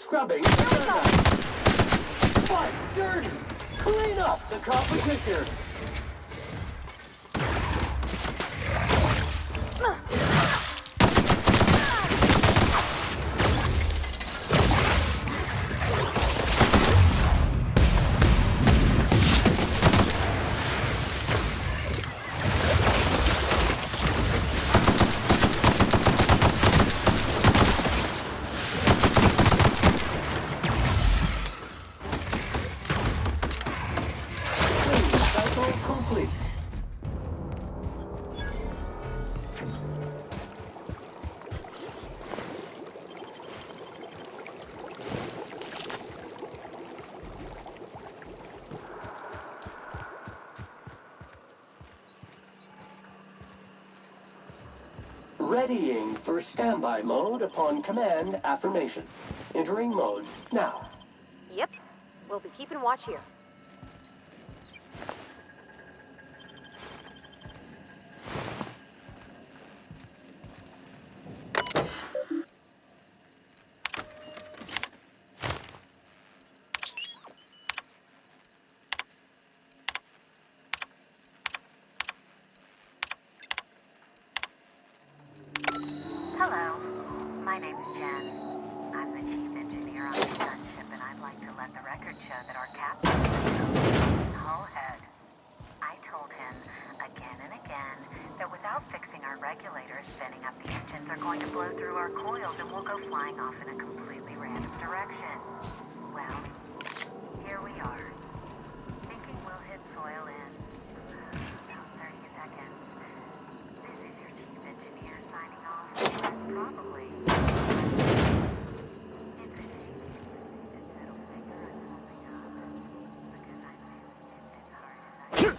scrubbing the gunite. What? Dirty! Clean up the competition! Complete. Readying for standby mode upon command affirmation. Entering mode now. Yep. We'll be keeping watch here. Hello, my name is Jen. I'm the chief engineer on the gunship, and I'd like to let the record show that our captain is Hull Head. I told him again and again that without fixing our regulators, spinning up the engines are going to blow through our coils and we'll go flying off in a completely random direction. Well, here we are. Thinking we'll hit soil in about 30 seconds. This is your chief engineer signing off. Probably. Interesting. This middle finger is holding up because I'm moving it as hard as I can.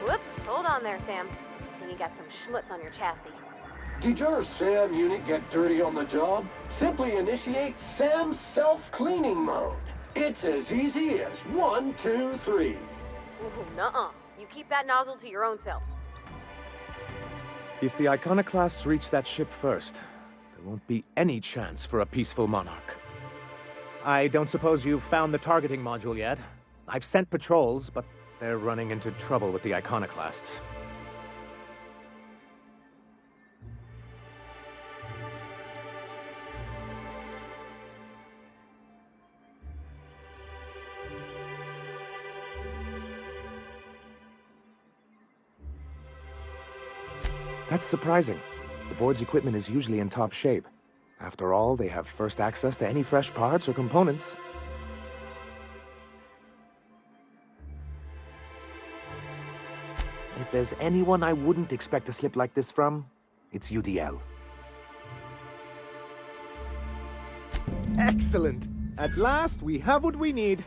Whoops, hold on there, Sam. I think you got some schmutz on your chassis. Did your SAM unit get dirty on the job? Simply initiate SAM self-cleaning mode. It's as easy as 1, 2, 3. Ooh, nuh-uh. You keep that nozzle to your own self. If the iconoclasts reach that ship first, there won't be any chance for a peaceful monarch. I don't suppose you've found the targeting module yet? I've sent patrols, but they're running into trouble with the iconoclasts. That's surprising. The board's equipment is usually in top shape. After all, they have first access to any fresh parts or components. If there's anyone I wouldn't expect a slip like this from, it's UDL. Excellent! At last, we have what we need.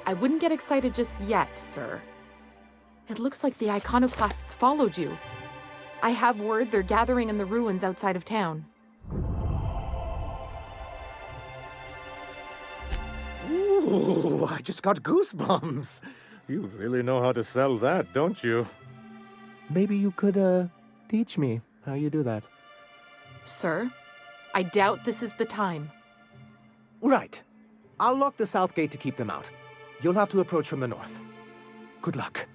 I wouldn't get excited just yet, sir. It looks like the iconoclasts followed you. I have word they're gathering in the ruins outside of town. Ooh, I just got goosebumps. You really know how to sell that, don't you? Maybe you could, teach me how you do that. Sir, I doubt this is the time. Right. I'll lock the south gate to keep them out. You'll have to approach from the north. Good luck.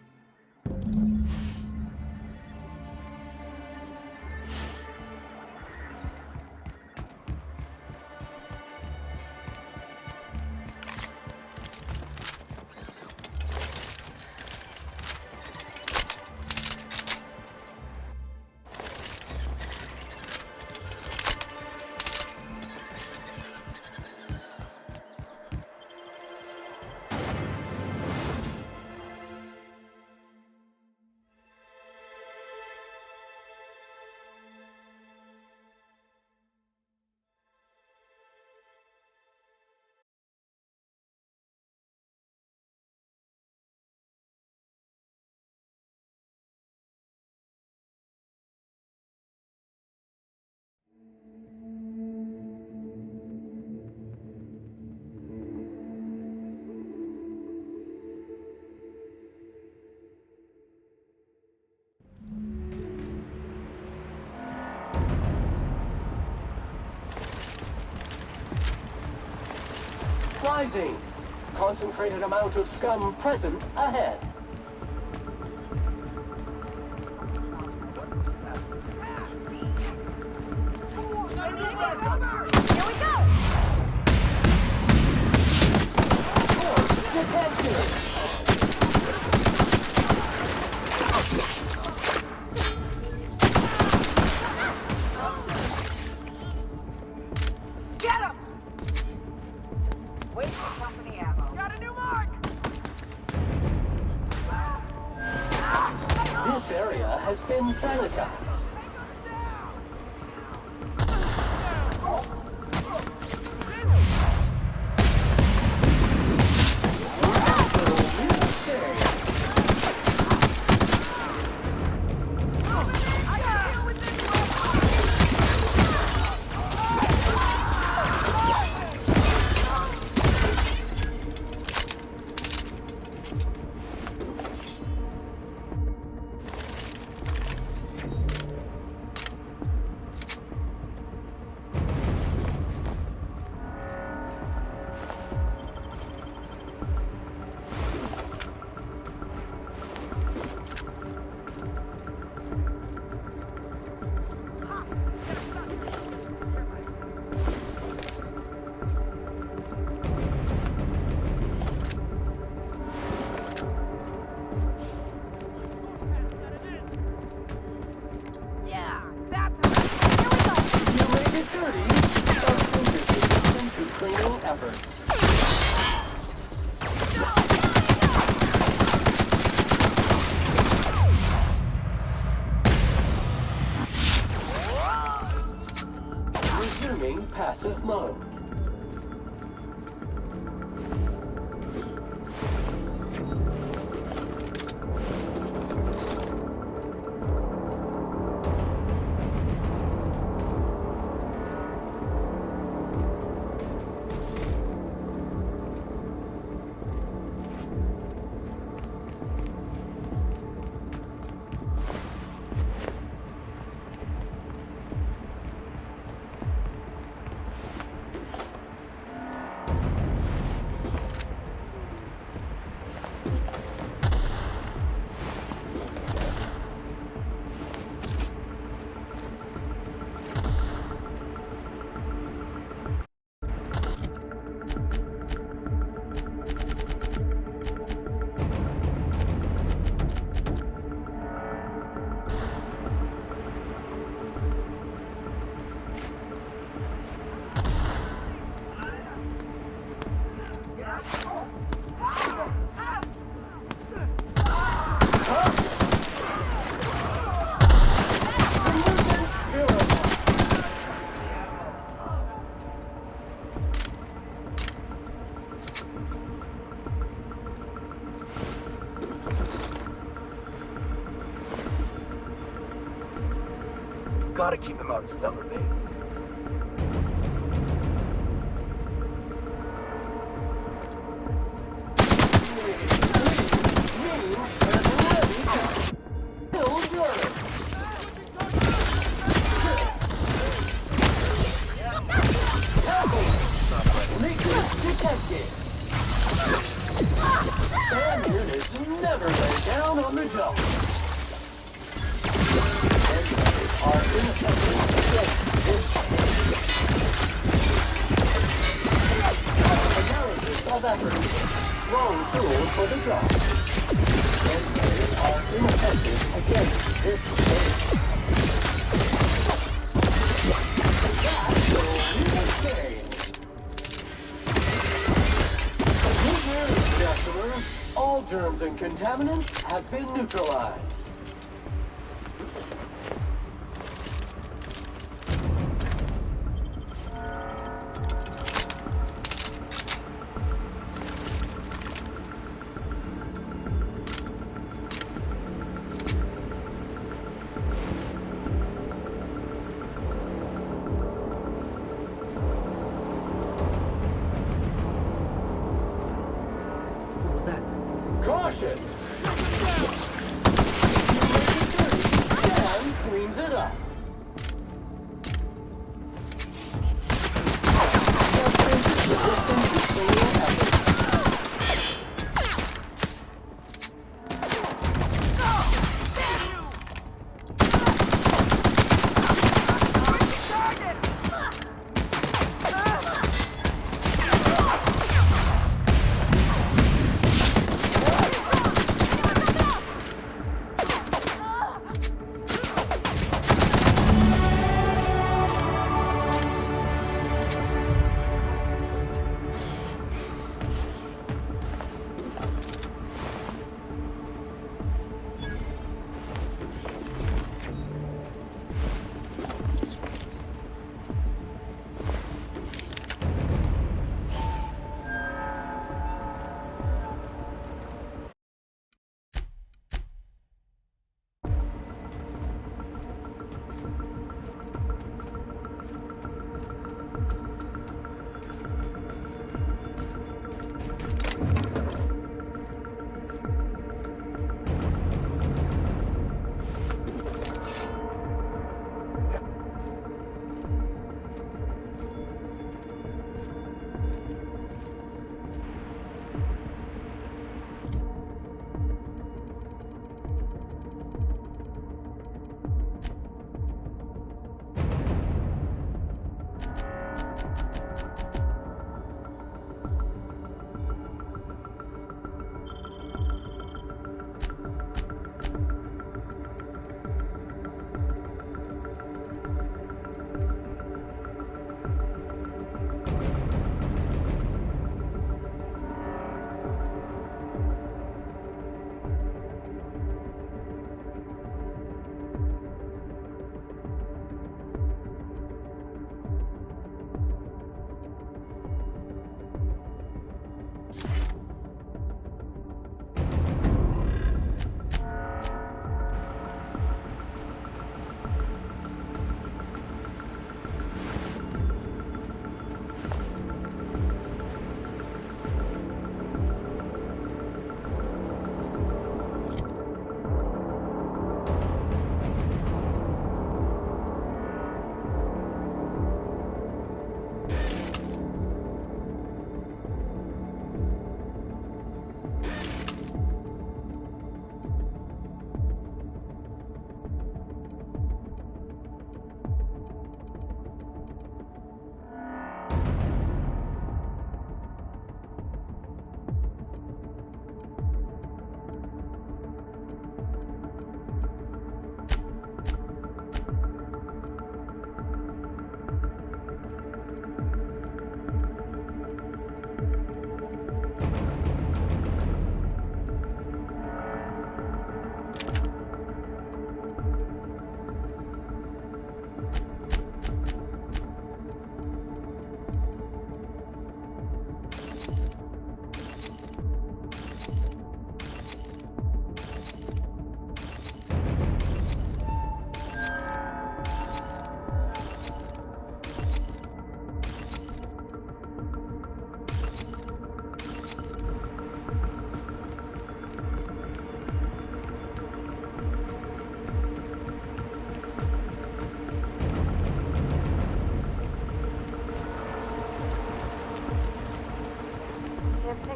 Rising. Concentrated amount of scum present ahead. Here we go! Force detected. Get him! Wait for company ammo. Got a new mark! This area has been sanitized. Cleaning efforts. Resuming passive mode. gotta keep him out of Stellar Bay. Sam units never lay down on the job. Engineers are ineffective against this analysis of effort. Wrong tools for the job. Engineers are ineffective against this state. That will really change. Customer, all germs and contaminants have been neutralized. Caution! Sam cleans it up.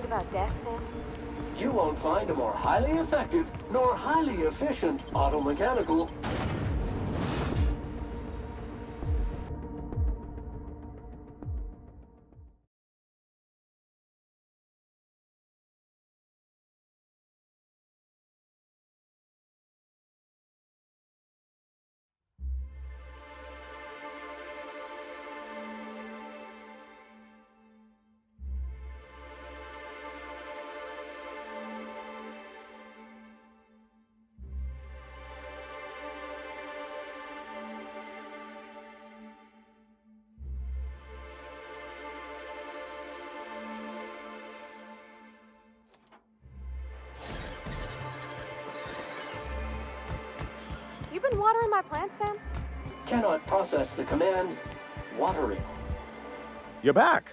about death, Sam? You won't find a more highly effective nor highly efficient automechanical. You been watering my plants, Sam? Cannot process the command watering. You're back!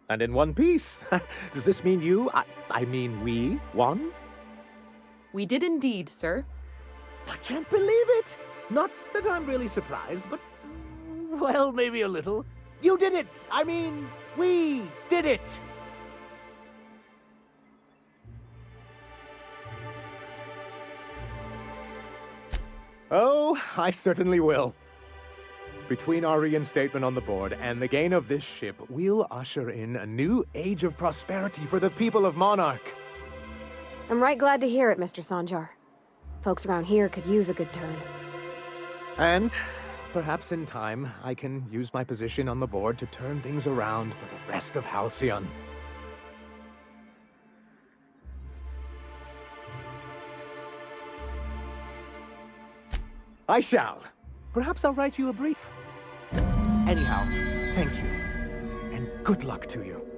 And in one piece. Does this mean I mean we, won? We did indeed, sir. I can't believe it! Not that I'm really surprised, but, well, maybe a little. You did it! I mean, we did it! Oh, I certainly will. Between our reinstatement on the board and the gain of this ship, we'll usher in a new age of prosperity for the people of Monarch. I'm right glad to hear it, Mr. Sanjar. Folks around here could use a good turn. And perhaps in time, I can use my position on the board to turn things around for the rest of Halcyon. I shall. Perhaps I'll write you a brief. Anyhow, thank you. And good luck to you.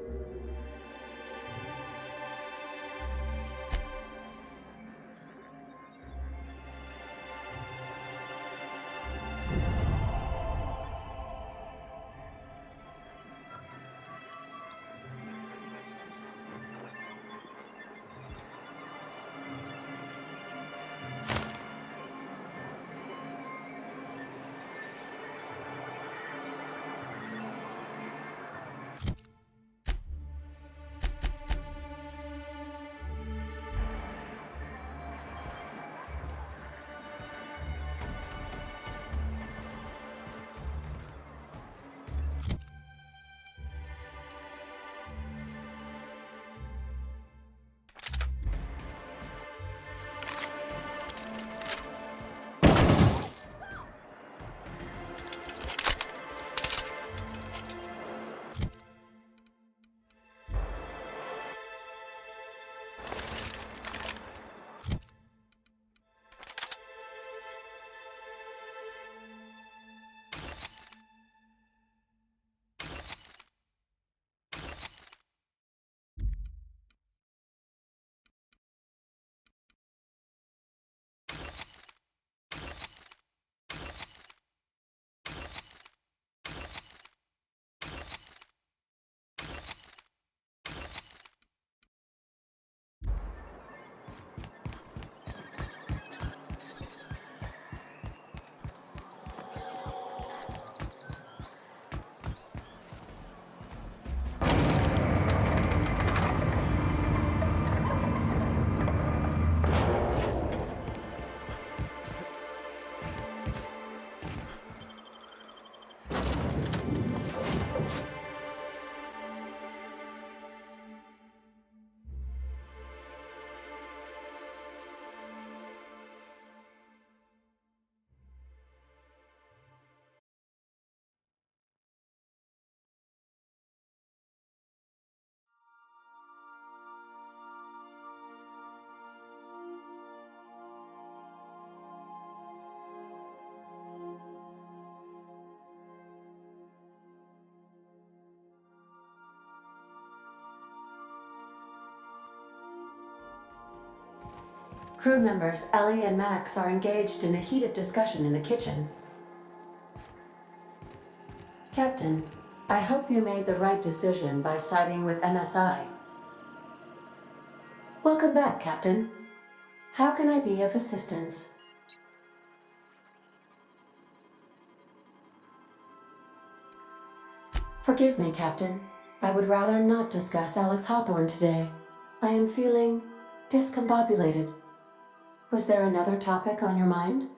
Crew members Ellie and Max are engaged in a heated discussion in the kitchen. Captain, I hope you made the right decision by siding with MSI. Welcome back, Captain. How can I be of assistance? Forgive me, Captain. I would rather not discuss Alex Hawthorne today. I am feeling discombobulated. Was there another topic on your mind?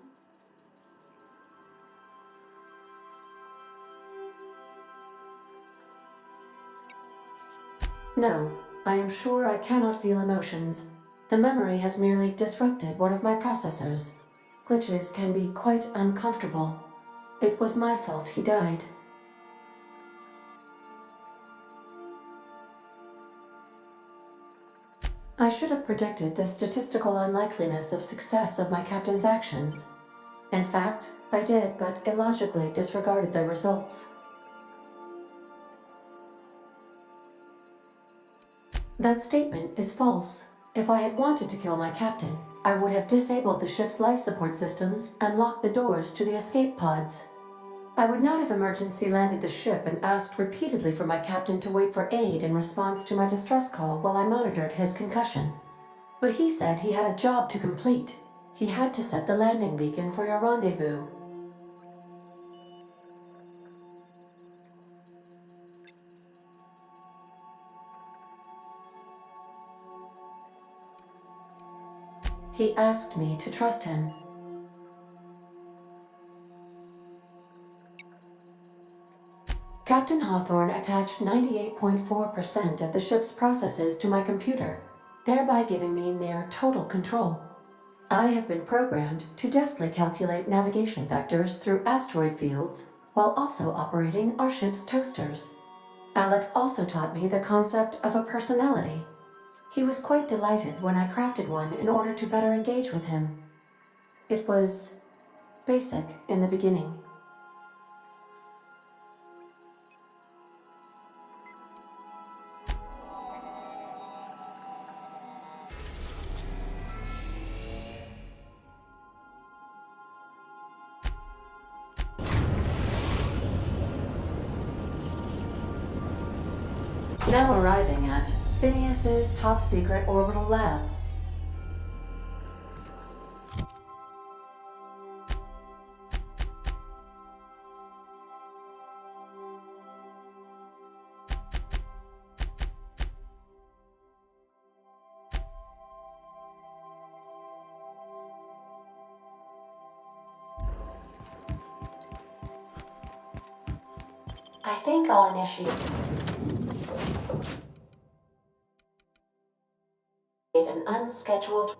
No, I am sure I cannot feel emotions. The memory has merely disrupted one of my processors. Glitches can be quite uncomfortable. It was my fault he died. I should have predicted the statistical unlikeliness of success of my captain's actions. In fact, I did, but illogically disregarded the results. That statement is false. If I had wanted to kill my captain, I would have disabled the ship's life support systems and locked the doors to the escape pods. I would not have emergency landed the ship and asked repeatedly for my captain to wait for aid in response to my distress call while I monitored his concussion. But he said he had a job to complete. He had to set the landing beacon for your rendezvous. He asked me to trust him. Captain Hawthorne attached 98.4% of the ship's processes to my computer, thereby giving me near total control. I have been programmed to deftly calculate navigation vectors through asteroid fields while also operating our ship's toasters. Alex also taught me the concept of a personality. He was quite delighted when I crafted one in order to better engage with him. It was basic in the beginning. Now arriving at Phineas's top-secret orbital lab. I think I'll initiate an unscheduled.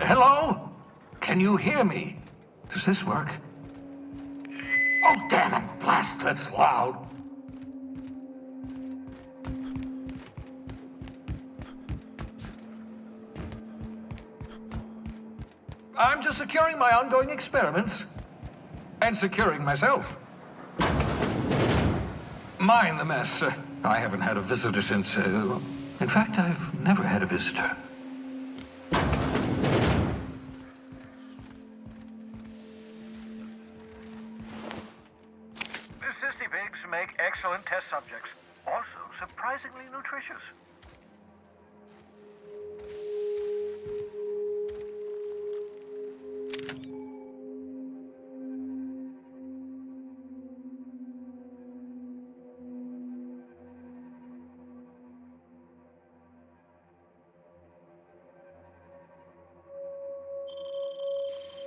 Hello? Can you hear me? Does this work? Oh, damn it! Blast, that's loud. I'm just securing my ongoing experiments. And securing myself. Mind the mess. I haven't had a visitor since... in fact, I've never had a visitor. Cysty pigs make excellent test subjects. Also surprisingly nutritious.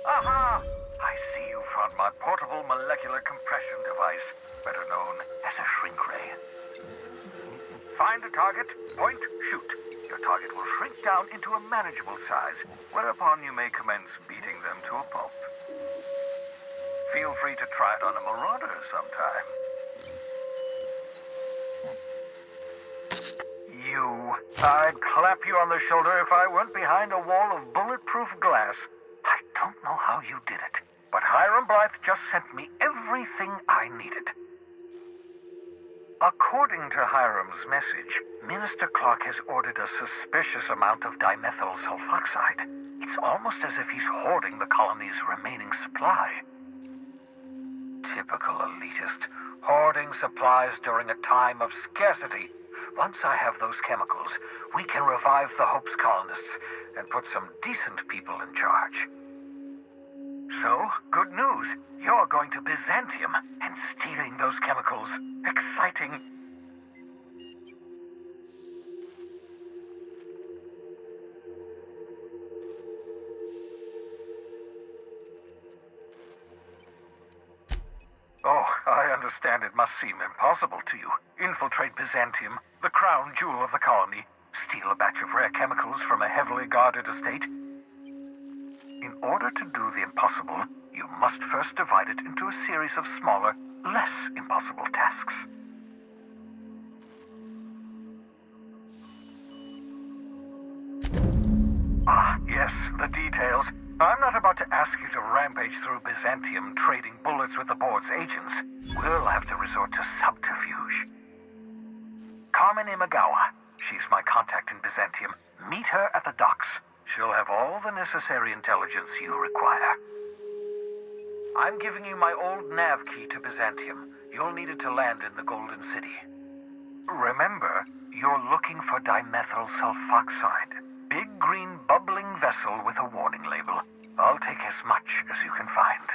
Aha! I see you found my portable molecular compression device, better known as a shrink ray. Find a target, point, shoot. Your target will shrink down into a manageable size, whereupon you may commence beating them to a pulp. Feel free to try it on a marauder sometime. I'd clap you on the shoulder if I weren't behind a wall of bulletproof glass. I don't know how you did it, but Hiram Blythe just sent me everything I needed. According to Hiram's message, Minister Clark has ordered a suspicious amount of dimethyl sulfoxide. It's almost as if he's hoarding the colony's remaining supply. Typical elitist, hoarding supplies during a time of scarcity. Once I have those chemicals, we can revive the Hope's colonists and put some decent people in charge. So, good news. You're going to Byzantium and stealing those chemicals. Exciting. Oh, I understand it must seem impossible to you. Infiltrate Byzantium, the crown jewel of the colony, steal a batch of rare chemicals from a heavily guarded estate. In order to do the impossible, you must first divide it into a series of smaller, less impossible tasks. Ah, yes, the details. I'm not about to ask you to rampage through Byzantium trading bullets with the board's agents. We'll have to resort to subterfuge. Carmen Imagawa. She's my contact in Byzantium. Meet her at the docks. She'll have all the necessary intelligence you require. I'm giving you my old nav key to Byzantium. You'll need it to land in the Golden City. Remember, you're looking for dimethyl sulfoxide. Big green bubbling vessel with a warning label. I'll take as much as you can find.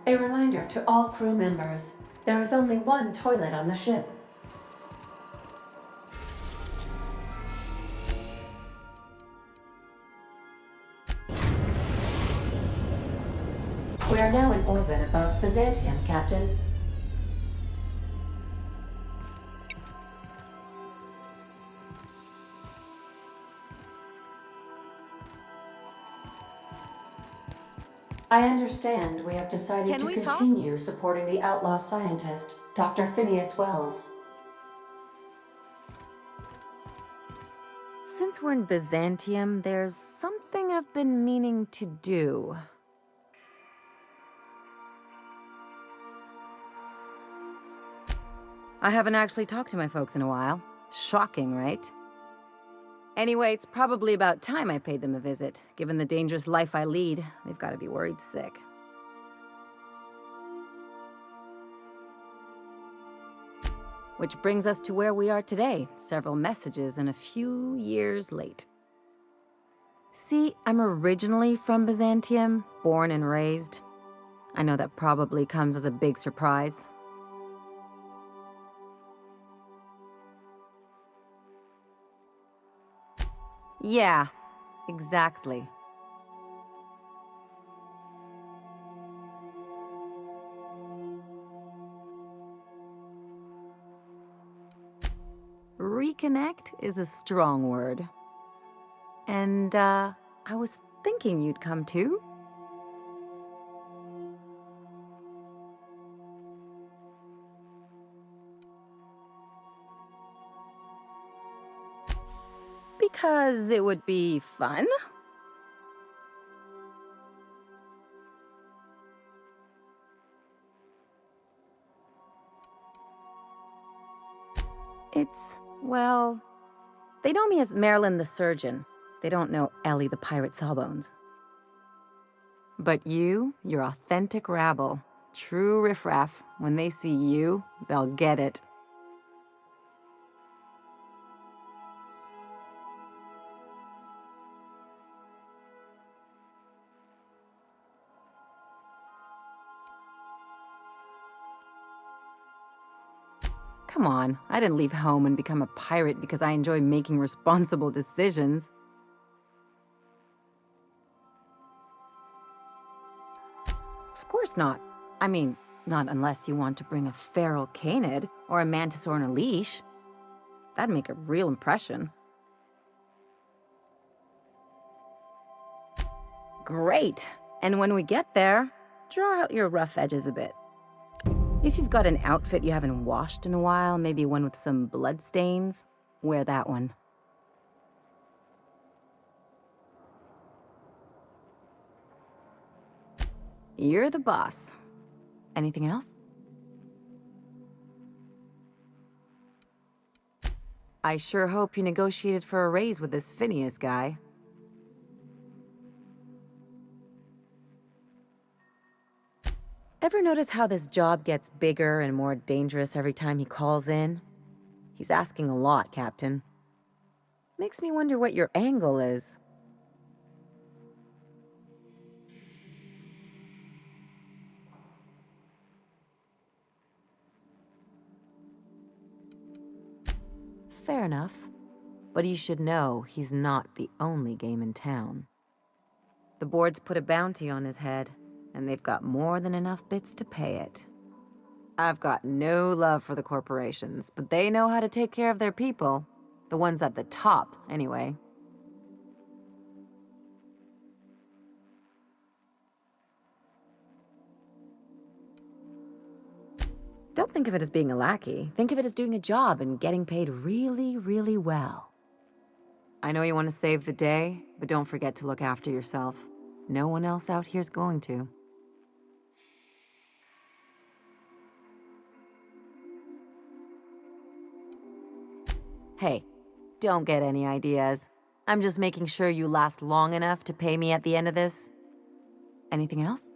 A reminder to all crew members, there is only one toilet on the ship. We are now in orbit above Byzantium, Captain. I understand we have decided to continue supporting the outlaw scientist, Dr. Phineas Wells. Since we're in Byzantium, there's something I've been meaning to do. I haven't actually talked to my folks in a while. Shocking, right? Anyway, it's probably about time I paid them a visit. Given the dangerous life I lead, they've got to be worried sick. Which brings us to where we are today, several messages and a few years late. See, I'm originally from Byzantium, born and raised. I know that probably comes as a big surprise. Yeah, exactly. Reconnect is a strong word. And, I was thinking you'd come too. Because it would be fun? Well, they know me as Marilyn the Surgeon. They don't know Ellie the Pirate Sawbones. But you're authentic rabble. True riffraff. When they see you, they'll get it. Come on, I didn't leave home and become a pirate because I enjoy making responsible decisions. Of course not. I mean, not unless you want to bring a feral canid or a mantis on a leash. That'd make a real impression. Great. And when we get there, draw out your rough edges a bit. If you've got an outfit you haven't washed in a while, maybe one with some blood stains, wear that one. You're the boss. Anything else? I sure hope you negotiated for a raise with this Phineas guy. Ever notice how this job gets bigger and more dangerous every time he calls in? He's asking a lot, Captain. Makes me wonder what your angle is. Fair enough. But you should know he's not the only game in town. The board's put a bounty on his head, and they've got more than enough bits to pay it. I've got no love for the corporations, but they know how to take care of their people. The ones at the top, anyway. Don't think of it as being a lackey. Think of it as doing a job and getting paid really, really well. I know you want to save the day, but don't forget to look after yourself. No one else out here's going to. Hey, don't get any ideas. I'm just making sure you last long enough to pay me at the end of this. Anything else?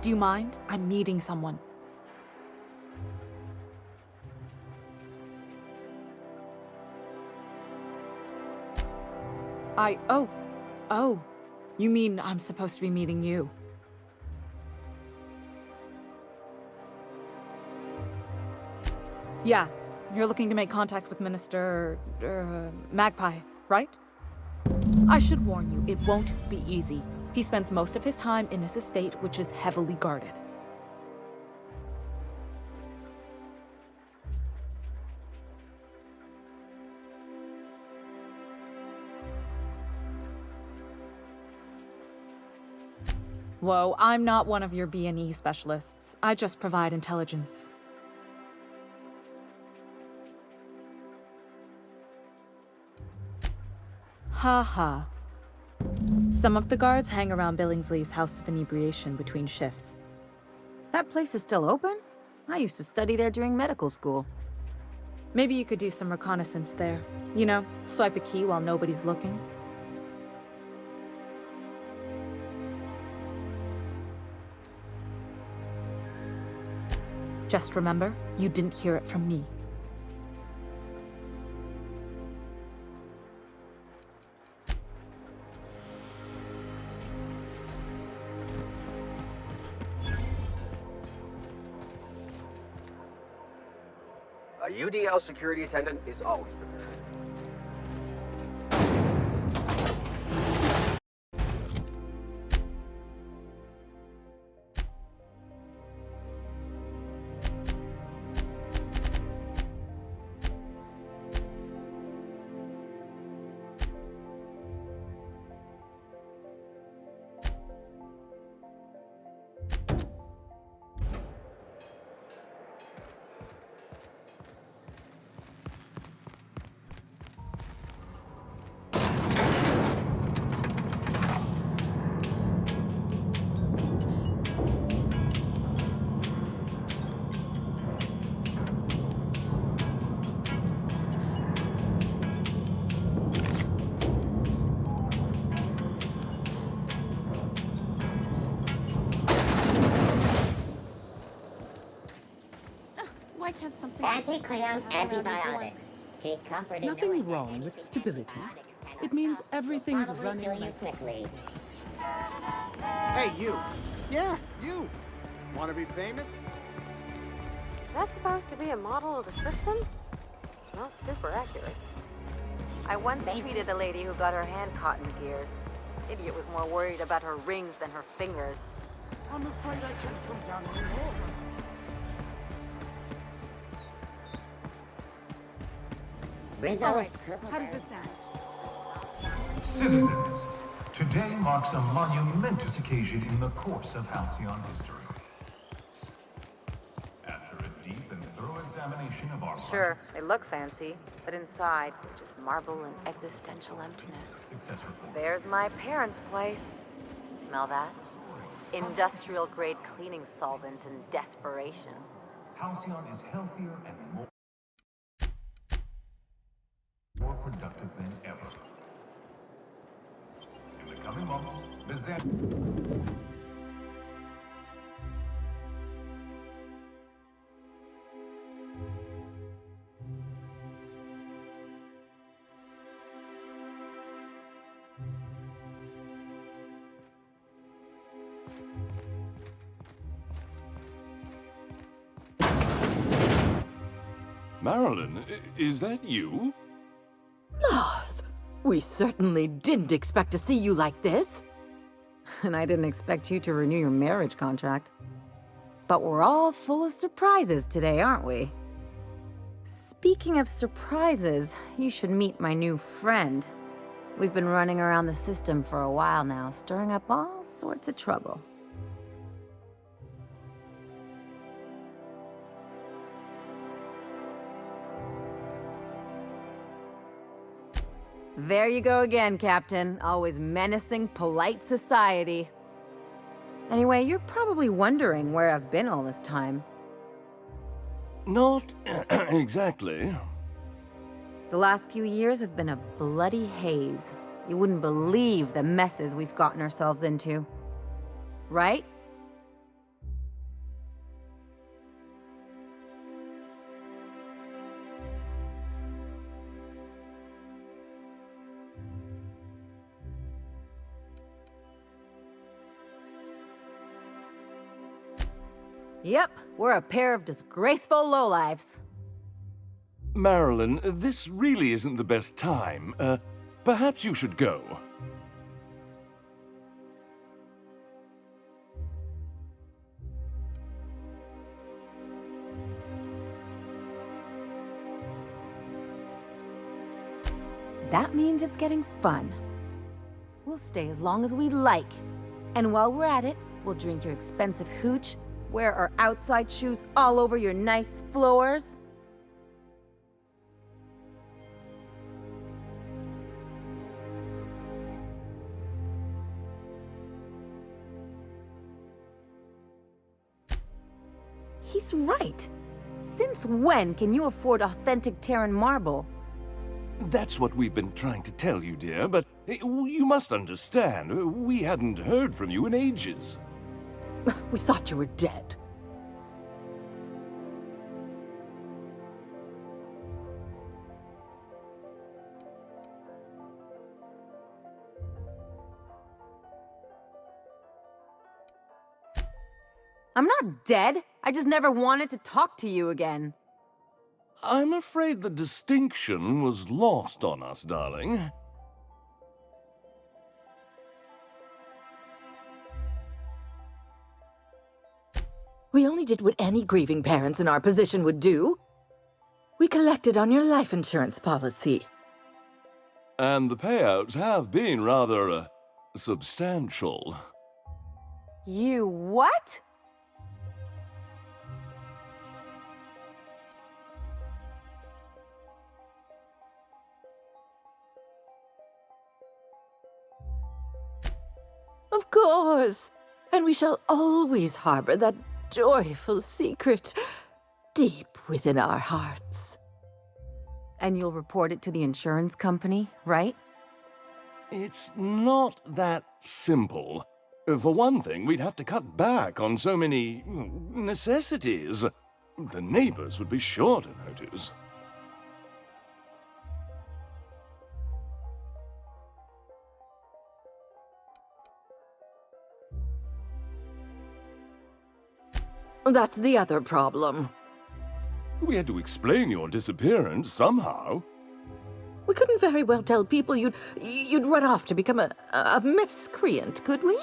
Do you mind? I'm meeting someone. Oh, you mean I'm supposed to be meeting you? Yeah, you're looking to make contact with Minister... Magpie, right? I should warn you, it won't be easy. He spends most of his time in his estate, which is heavily guarded. Whoa, I'm not one of your B&E specialists. I just provide intelligence. Ha. Some of the guards hang around Billingsley's House of Inebriation between shifts. That place is still open? I used to study there during medical school. Maybe you could do some reconnaissance there. You know, swipe a key while nobody's looking. Just remember, you didn't hear it from me. A UDL security attendant is always prepared. Why can't something... Anti-Cleo's antibiotics. Take comfort in Nothing knowing wrong that with any stability. antibiotics It means will everything's probably running kill you like... quickly. Hey, you! Yeah, you! Want to be famous? Is that supposed to be a model of the system? Not super accurate. I once treated a lady who got her hand caught in the gears. Idiot was more worried about her rings than her fingers. I'm afraid I can't come down anymore. Rizzo's purple... How does this sound? Citizens, today marks a monumentous occasion in the course of Halcyon history. After a deep and thorough examination of our Sure, they look fancy, but inside, they're just marble and existential emptiness. success report, There's my parents' place. Smell that? Industrial-grade cleaning solvent and desperation. Halcyon is healthier and more productive than ever. In the coming months, Marilyn, is that you? Lars, we certainly didn't expect to see you like this. And I didn't expect you to renew your marriage contract. But we're all full of surprises today, aren't we? Speaking of surprises, you should meet my new friend. We've been running around the system for a while now, stirring up all sorts of trouble. There you go again, Captain. Always menacing polite society. Anyway, you're probably wondering where I've been all this time. Not exactly. The last few years have been a bloody haze. You wouldn't believe the messes we've gotten ourselves into. Right? Yep, we're a pair of disgraceful lowlifes. Marilyn, this really isn't the best time. Perhaps you should go. That means it's getting fun. We'll stay as long as we like. And while we're at it, we'll drink your expensive hooch, wear our outside shoes all over your nice floors. He's right. Since when can you afford authentic Terran marble? That's what we've been trying to tell you, dear, but you must understand, we hadn't heard from you in ages. We thought you were dead. I'm not dead. I just never wanted to talk to you again. I'm afraid the distinction was lost on us, darling. We only did what any grieving parents in our position would do. We collected on your life insurance policy. And the payouts have been rather, substantial. You what? Of course. And we shall always harbor that joyful secret deep within our hearts. And you'll report it to the insurance company, right? It's not that simple. For one thing, we'd have to cut back on so many necessities. The neighbors would be sure to notice. That's the other problem. We had to explain your disappearance somehow. We couldn't very well tell people you'd run off to become a miscreant, could we?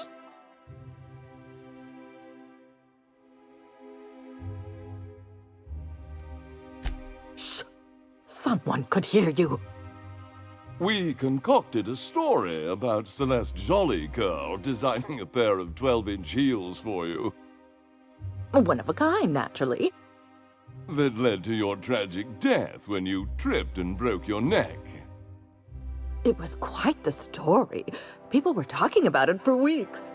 Shh! Someone could hear you. We concocted a story about Celeste Jollycurl designing a pair of 12-inch heels for you. One of a kind, naturally. That led to your tragic death when you tripped and broke your neck. It was quite the story. People were talking about it for weeks.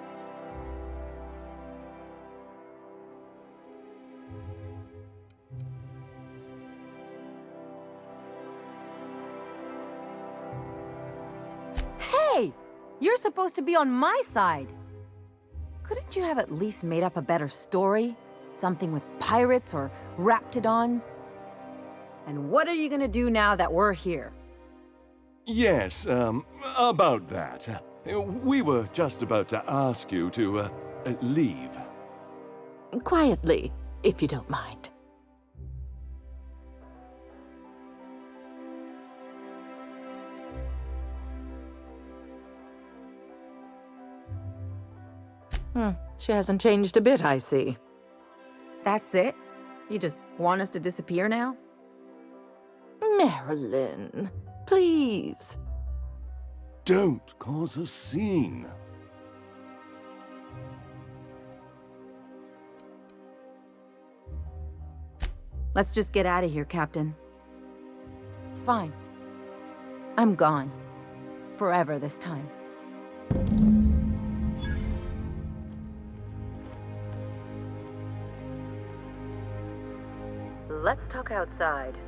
Hey! You're supposed to be on my side. Couldn't you have at least made up a better story? Something with pirates or raptidons? And what are you gonna do now that we're here? Yes, about that. We were just about to ask you to, leave. Quietly, if you don't mind. She hasn't changed a bit, I see. That's it? You just want us to disappear now? Marilyn, please. Don't cause a scene. Let's just get out of here, Captain. Fine. I'm gone. Forever this time. Let's talk outside.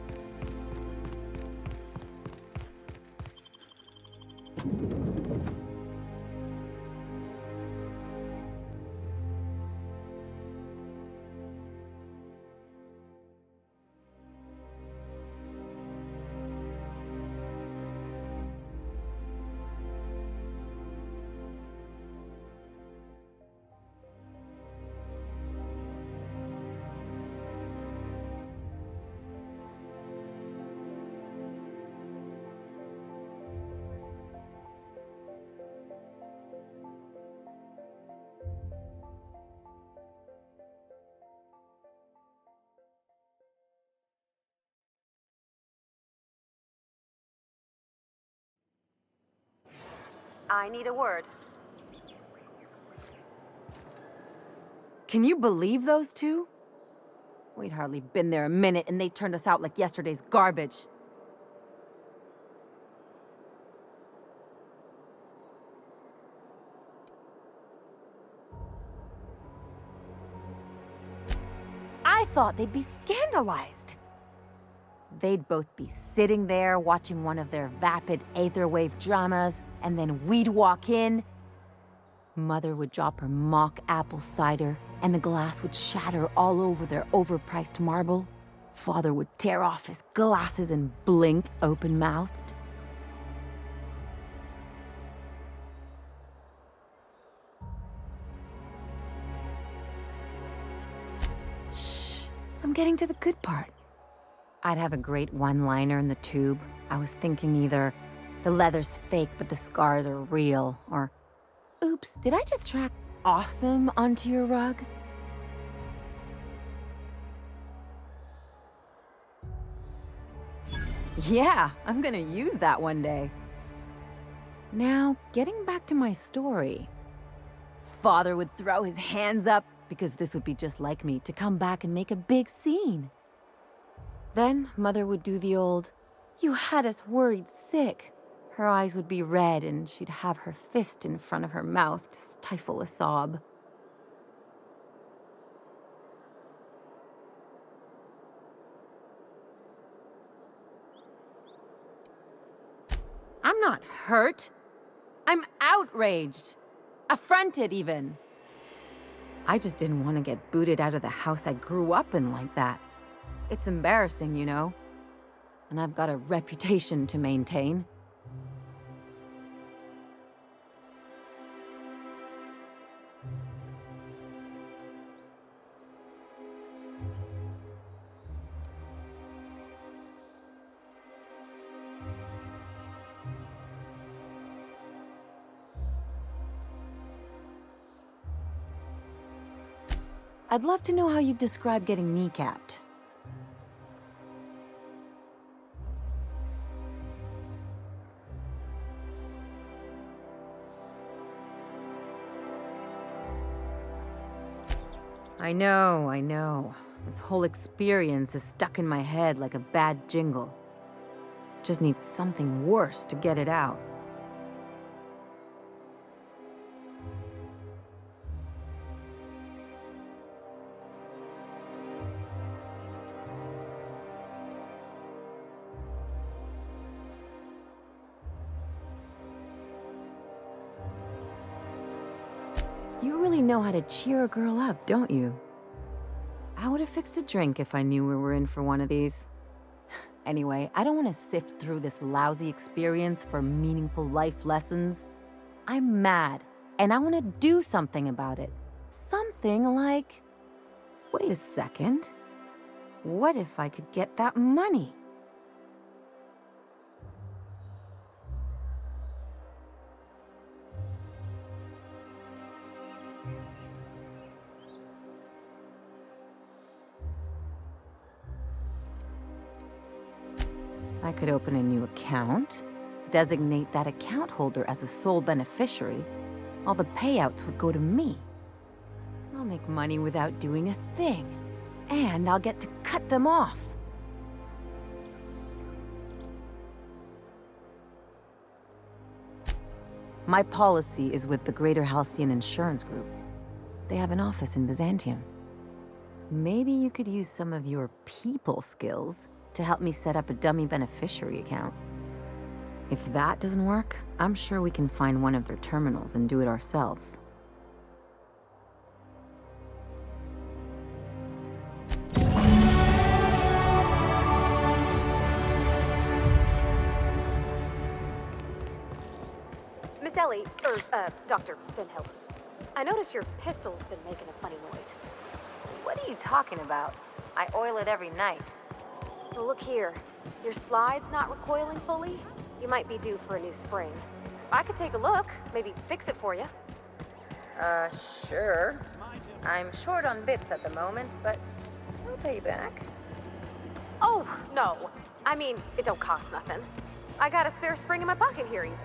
I need a word. Can you believe those two? We'd hardly been there a minute and they turned us out like yesterday's garbage. I thought they'd be scandalized. They'd both be sitting there watching one of their vapid aetherwave dramas, and then we'd walk in. Mother would drop her mock apple cider, and the glass would shatter all over their overpriced marble. Father would tear off his glasses and blink open-mouthed. Shh, I'm getting to the good part. I'd have a great one-liner in the tube. I was thinking either, the leather's fake but the scars are real, or, oops, did I just track awesome onto your rug? Yeah, I'm gonna use that one day. Now, getting back to my story. Father would throw his hands up, because this would be just like me, to come back and make a big scene. Then Mother would do the old, "You had us worried sick." Her eyes would be red and she'd have her fist in front of her mouth to stifle a sob. I'm not hurt. I'm outraged. Affronted, even. I just didn't want to get booted out of the house I grew up in like that. It's embarrassing, you know. And I've got a reputation to maintain. I'd love to know how you'd describe getting kneecapped. I know. This whole experience is stuck in my head like a bad jingle. Just need something worse to get it out. You really know how to cheer a girl up, don't you? I would have fixed a drink if I knew we were in for one of these. Anyway, I don't want to sift through this lousy experience for meaningful life lessons. I'm mad, and I want to do something about it. Something like... Wait a second. What if I could get that money? I could open a new account, designate that account holder as a sole beneficiary. All the payouts would go to me. I'll make money without doing a thing, and I'll get to cut them off. My policy is with the Greater Halcyon Insurance Group. They have an office in Byzantium. Maybe you could use some of your people skills to help me set up a dummy beneficiary account. If that doesn't work, I'm sure we can find one of their terminals and do it ourselves. Miss Ellie, Dr. Finhill. I noticed your pistol's been making a funny noise. What are you talking about? I oil it every night. Well, look here. Your slide's not recoiling fully. You might be due for a new spring. I could take a look, maybe fix it for you. Sure. I'm short on bits at the moment, but I'll pay you back. Oh, no. I mean, it don't cost nothing. I got a spare spring in my pocket here even.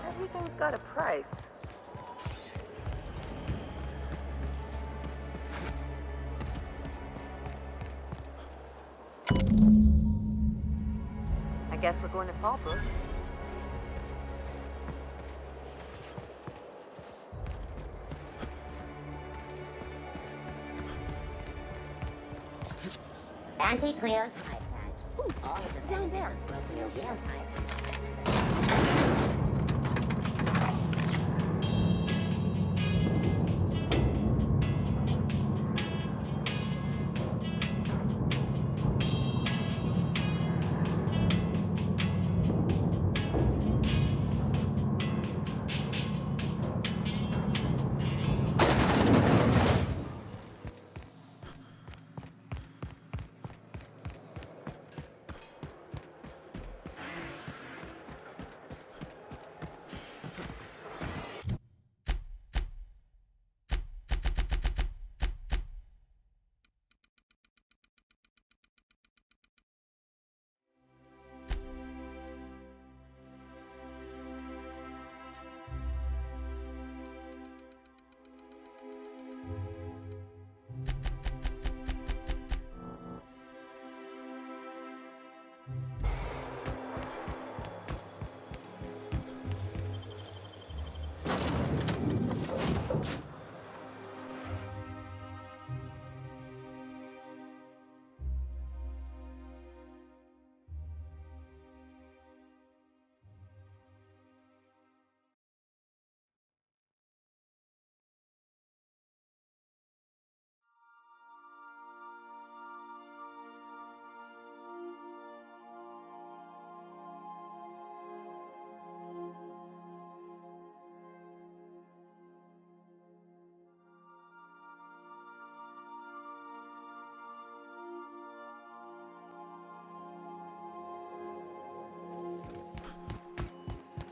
Everything's got a price. I guess we're going to Fallbrook. Anti-Cleo's high patch. All of the down there. Scorpio real high patch.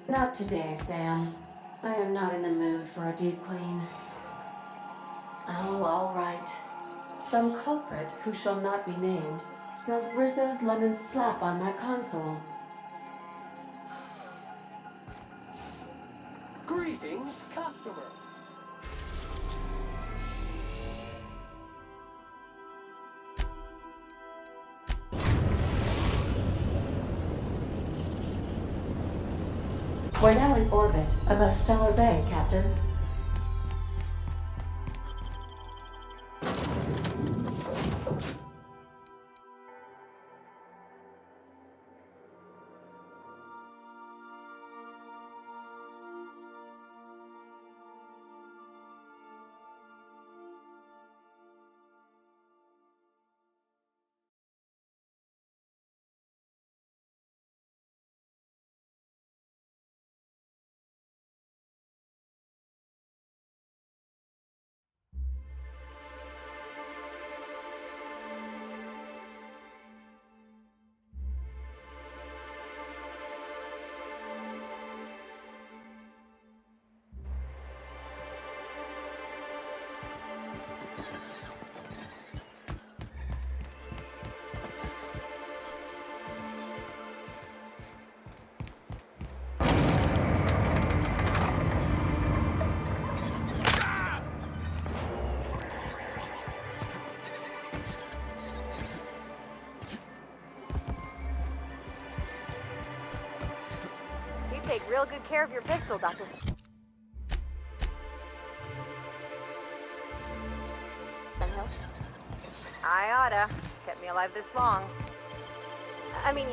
Not today, Sam. I am not in the mood for a deep clean. Oh, all right. Some culprit who shall not be named spilled Rizzo's lemon slap on my console. Greetings, customer. We're now in orbit above Stellar Bay, Captain. Take real good care of your pistol, Doctor. I oughta. Kept me alive this long. I mean,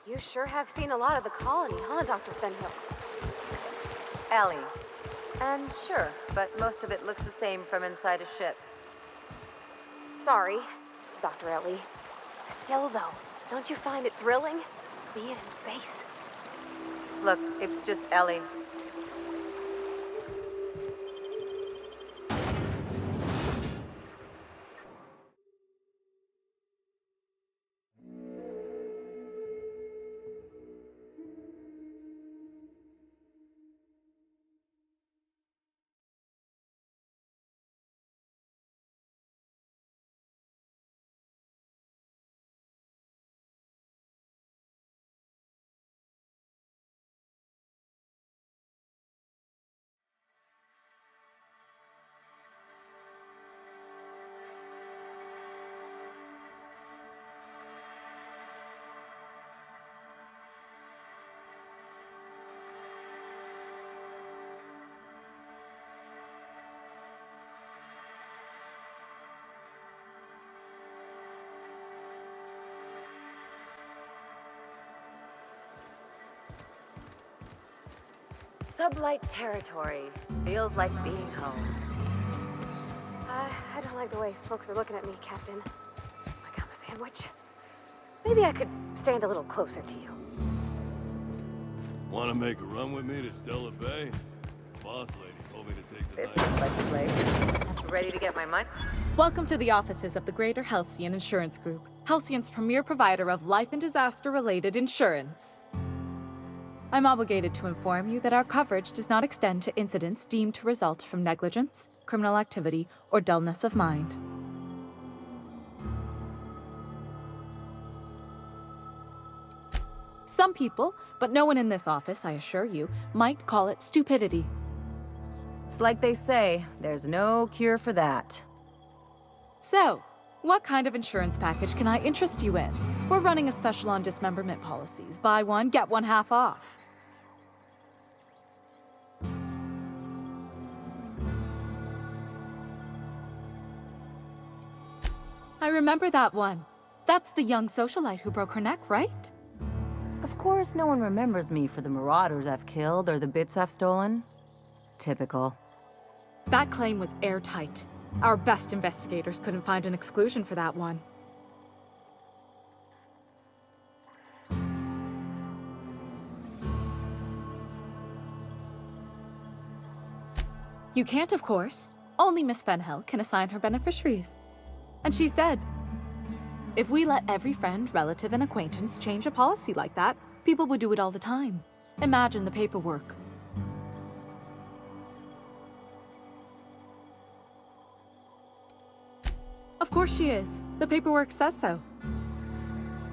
You sure have seen a lot of the colony, huh, Dr. Fenhill? Ellie. And sure, but most of it looks the same from inside a ship. Sorry, Dr. Ellie. Still, though, don't you find it thrilling? Being in space? Look, it's just Ellie. Sublight territory. Feels like being home. I don't like the way folks are looking at me, Captain. Like I'm a sandwich. Maybe I could stand a little closer to you. Want to make a run with me to Stella Bay? Boss lady told me to take the This night. looks like the place. Ready to get my money? Welcome to the offices of the Greater Halcyon Insurance Group, Halcyon's premier provider of life and disaster-related insurance. I'm obligated to inform you that our coverage does not extend to incidents deemed to result from negligence, criminal activity, or dullness of mind. Some people, but no one in this office, I assure you, might call it stupidity. It's like they say, there's no cure for that. So, what kind of insurance package can I interest you in? We're running a special on dismemberment policies. Buy one, get one half off. I remember that one. That's the young socialite who broke her neck, right? Of course, no one remembers me for the marauders I've killed or the bits I've stolen. Typical. That claim was airtight. Our best investigators couldn't find an exclusion for that one. You can't, of course. Only Miss Fenhill can assign her beneficiaries. And she's dead. If we let every friend, relative, and acquaintance change a policy like that, people would do it all the time. Imagine the paperwork. Of course she is. The paperwork says so.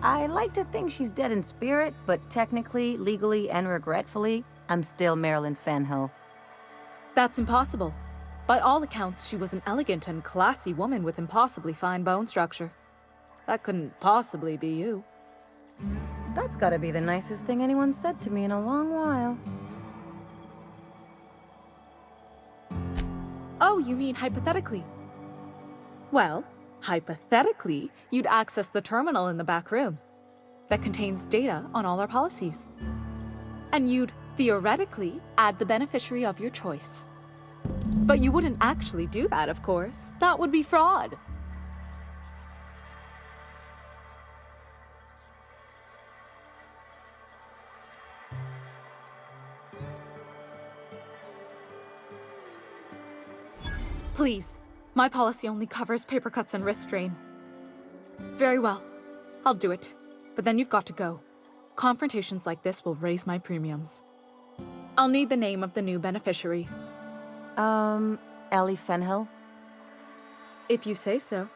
I like to think she's dead in spirit, but technically, legally, and regretfully, I'm still Marilyn Fenhill. That's impossible. By all accounts, she was an elegant and classy woman with impossibly fine bone structure. That couldn't possibly be you. That's gotta be the nicest thing anyone's said to me in a long while. Oh, you mean hypothetically? Well, hypothetically, you'd access the terminal in the back room that contains data on all our policies. And you'd theoretically add the beneficiary of your choice. But you wouldn't actually do that, of course. That would be fraud. Please, my policy only covers paper cuts and wrist strain. Very well, I'll do it. But then you've got to go. Confrontations like this will raise my premiums. I'll need the name of the new beneficiary. Ellie Fenhill? If you say so.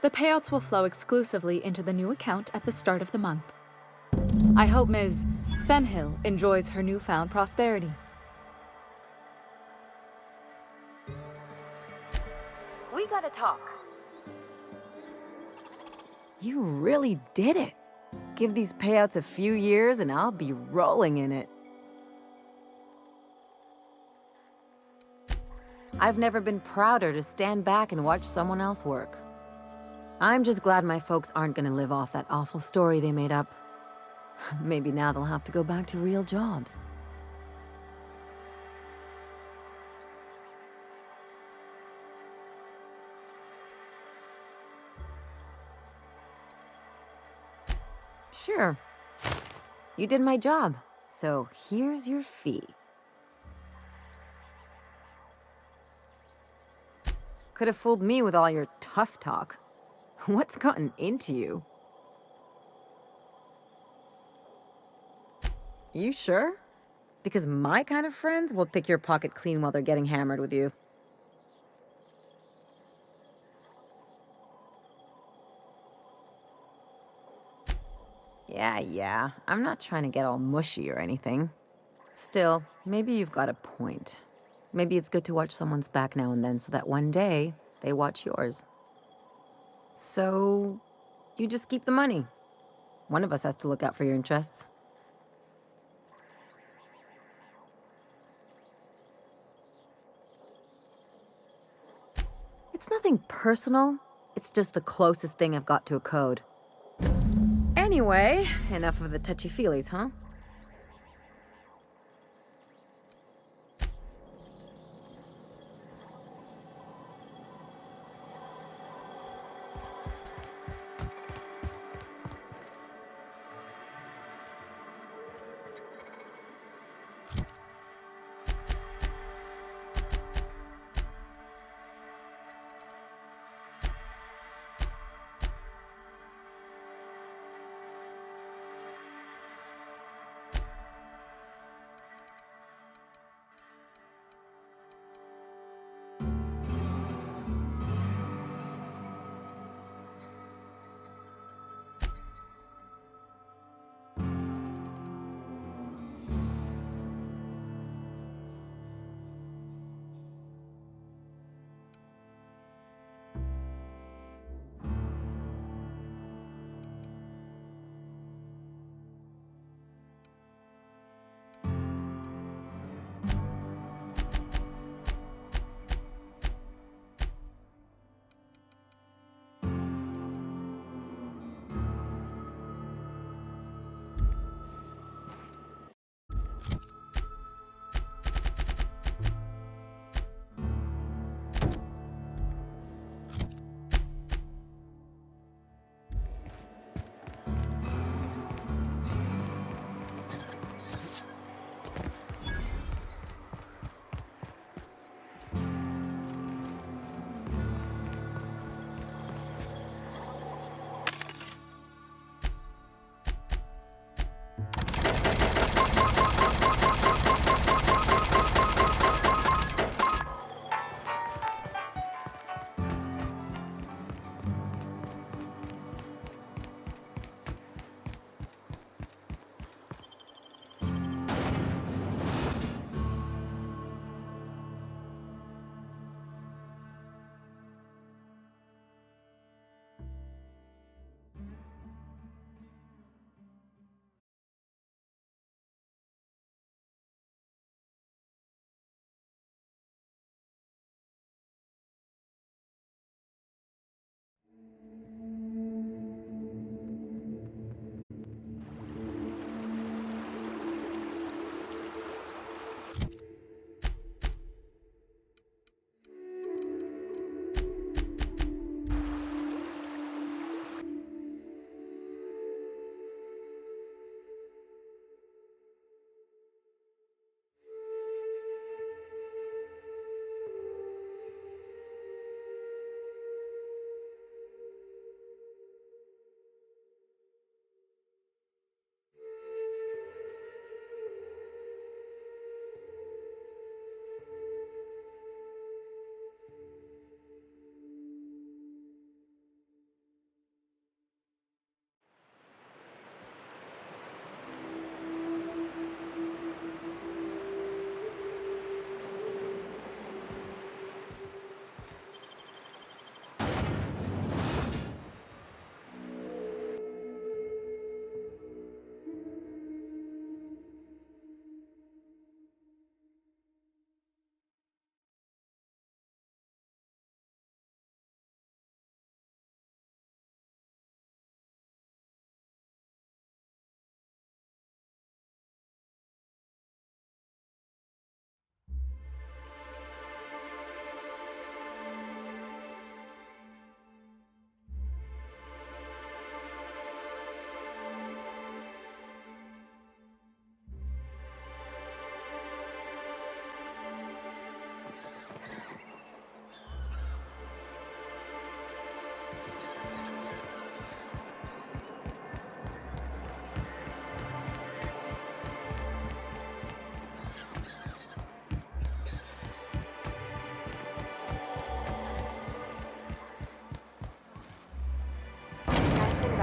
The payouts will flow exclusively into the new account at the start of the month. I hope Ms. Fenhill enjoys her newfound prosperity. We gotta talk. You really did it. Give these payouts a few years and I'll be rolling in it. I've never been prouder to stand back and watch someone else work. I'm just glad my folks aren't gonna live off that awful story they made up. Maybe now they'll have to go back to real jobs. Sure. You did my job, so here's your fee. Could have fooled me with all your tough talk. What's gotten into you? You sure? Because my kind of friends will pick your pocket clean while they're getting hammered with you. Yeah, I'm not trying to get all mushy or anything. Still, maybe you've got a point. Maybe it's good to watch someone's back now and then so that one day they watch yours. So, you just keep the money. One of us has to look out for your interests. It's nothing personal. It's just the closest thing I've got to a code. Anyway, enough of the touchy-feelies, huh?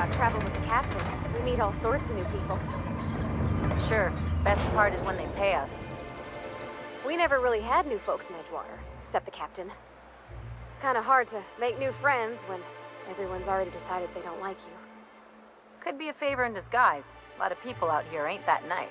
about travel with the captain. We meet all sorts of new people. Sure, best part is when they pay us. We never really had new folks in Edgewater, except the captain. Kinda hard to make new friends when everyone's already decided they don't like you. Could be a favor in disguise. A lot of people out here ain't that nice.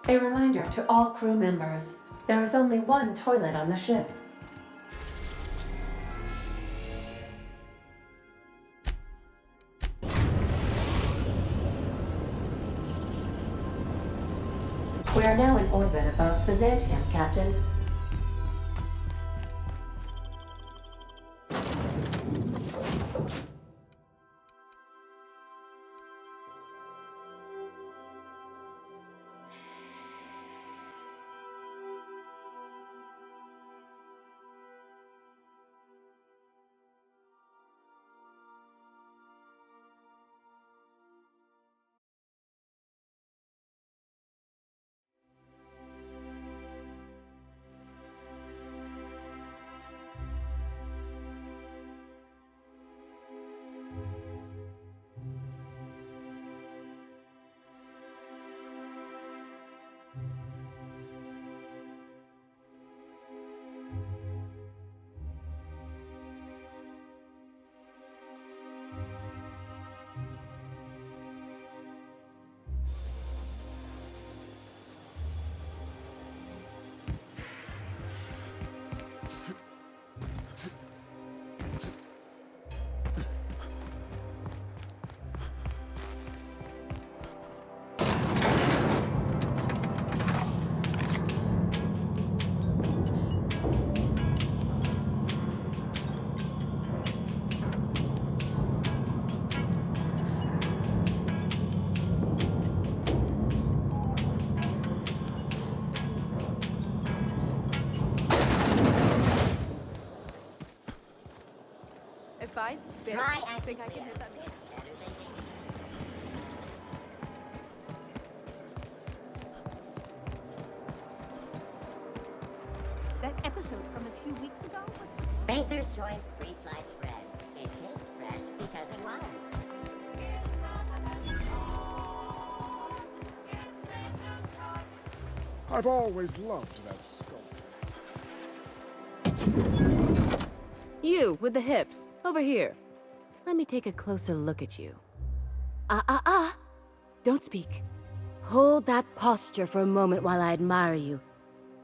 A reminder to all crew members, there is only one toilet on the ship. We are now in orbit above Byzantium, Captain. If I spit, I think I can hit that. That episode from a few weeks ago was Spacer's Choice Free Sliced Bread. It tastes fresh because it was. I've always loved that sculpture. You, with the hips. Over here. Let me take a closer look at you. Don't speak. Hold that posture for a moment while I admire you.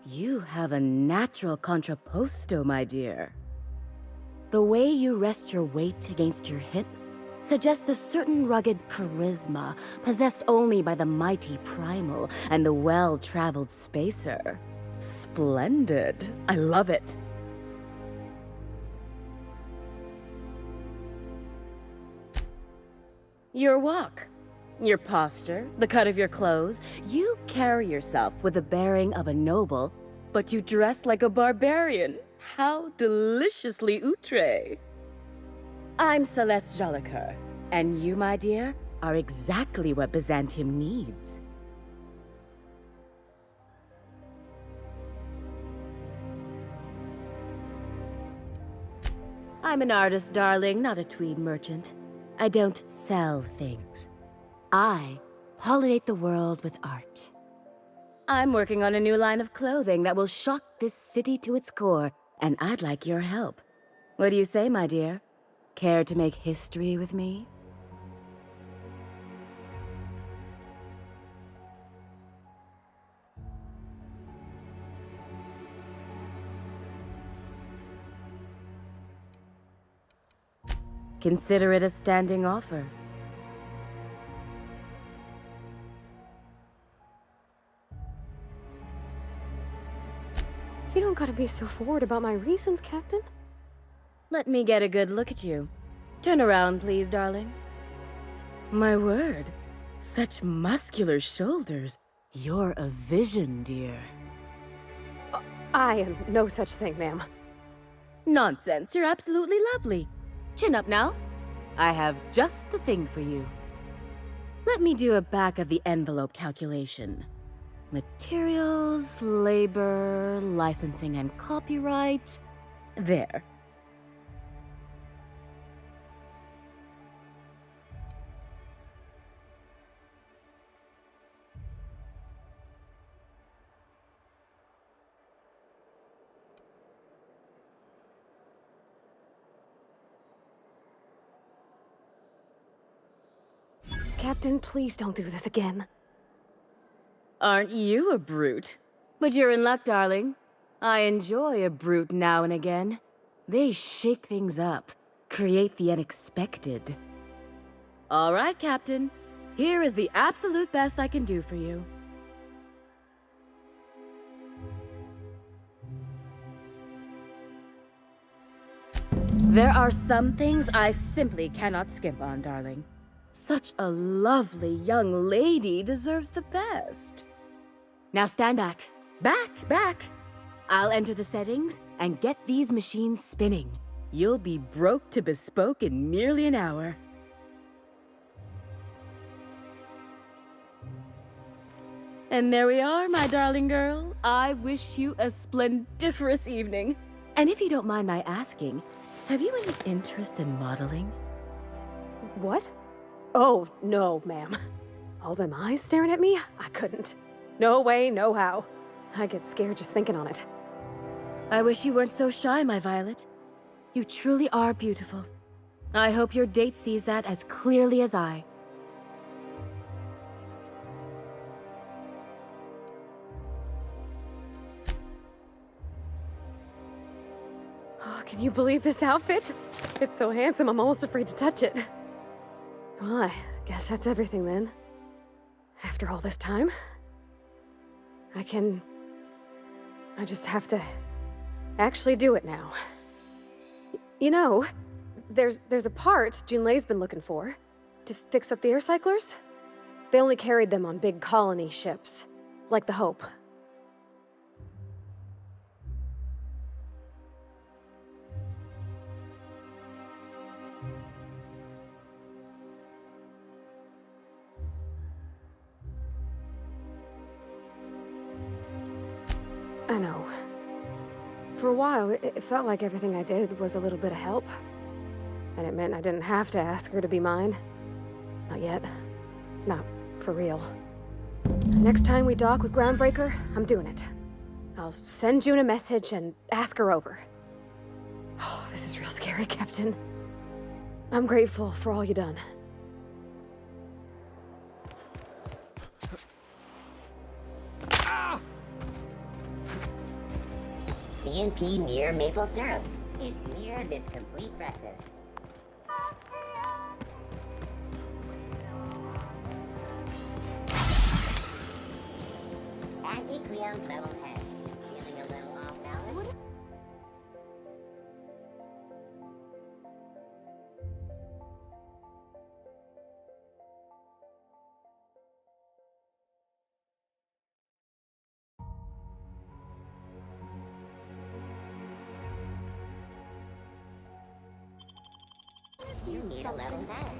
You have a natural contrapposto, my dear. The way you rest your weight against your hip suggests a certain rugged charisma possessed only by the mighty primal and the well-traveled spacer. Splendid. I love it. Your walk, your posture, the cut of your clothes, you carry yourself with the bearing of a noble, but you dress like a barbarian. How deliciously outre. I'm Celeste Jolicoeur, and you, my dear, are exactly what Byzantium needs. I'm an artist, darling, not a tweed merchant. I don't sell things. I pollinate the world with art. I'm working on a new line of clothing that will shock this city to its core, and I'd like your help. What do you say, my dear? Care to make history with me? Consider it a standing offer. You don't gotta be so forward about my reasons, Captain. Let me get a good look at you. Turn around, please, darling. My word, such muscular shoulders. You're a vision, dear. I am no such thing, ma'am. Nonsense, you're absolutely lovely. Chin up now. I have just the thing for you. Let me do a back-of-the-envelope calculation. Materials, labor, licensing and copyright. There. Captain, please don't do this again. Aren't you a brute? But you're in luck, darling. I enjoy a brute now and again. They shake things up, create the unexpected. All right, Captain. Here is the absolute best I can do for you. There are some things I simply cannot skimp on, darling. Such a lovely young lady deserves the best. Now stand back. Back! I'll enter the settings and get these machines spinning. You'll be broke to bespoke in merely an hour. And there we are, my darling girl. I wish you a splendiferous evening. And if you don't mind my asking, have you any interest in modeling? What? Oh, no, ma'am. All them eyes staring at me? I couldn't. No way, no how. I get scared just thinking on it. I wish you weren't so shy, my Violet. You truly are beautiful. I hope your date sees that as clearly as I. Oh, can you believe this outfit? It's so handsome, I'm almost afraid to touch it. Well, I guess that's everything then. After all this time, I just have to actually do it now. You know, there's a part Junlei's been looking for to fix up the air cyclers. They only carried them on big colony ships, like the Hope. I know. For a while, it felt like everything I did was a little bit of help. And it meant I didn't have to ask her to be mine. Not yet. Not for real. Next time we dock with Groundbreaker, I'm doing it. I'll send June a message and ask her over. Oh, this is real scary, Captain. I'm grateful for all you done. CNP near maple syrup. It's near this complete breakfast. Auntie Cleo's level head. Feeling a little off balance? You need a level head.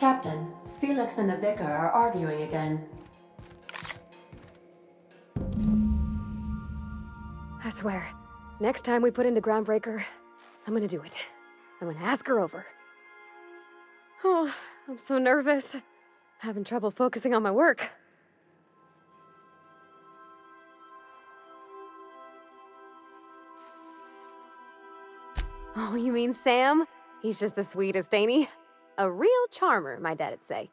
Captain, Felix and the Vicar are arguing again. I swear, next time we put into Groundbreaker, I'm gonna do it. I'm gonna ask her over. Oh, I'm so nervous. Having trouble focusing on my work. Oh, you mean Sam? He's just the sweetest, ain't he? A real charmer, my dad'd say.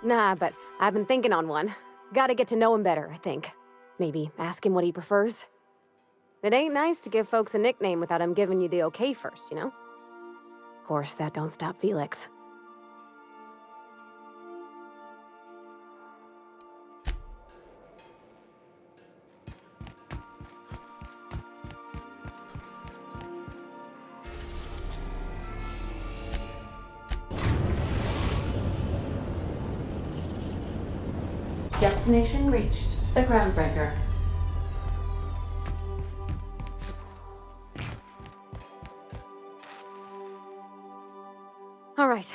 Nah, but I've been thinking on one. Gotta get to know him better, I think. Maybe ask him what he prefers. It ain't nice to give folks a nickname without him giving you the okay first, you know? Of course, that don't stop Felix. Destination reached. The Groundbreaker. All right.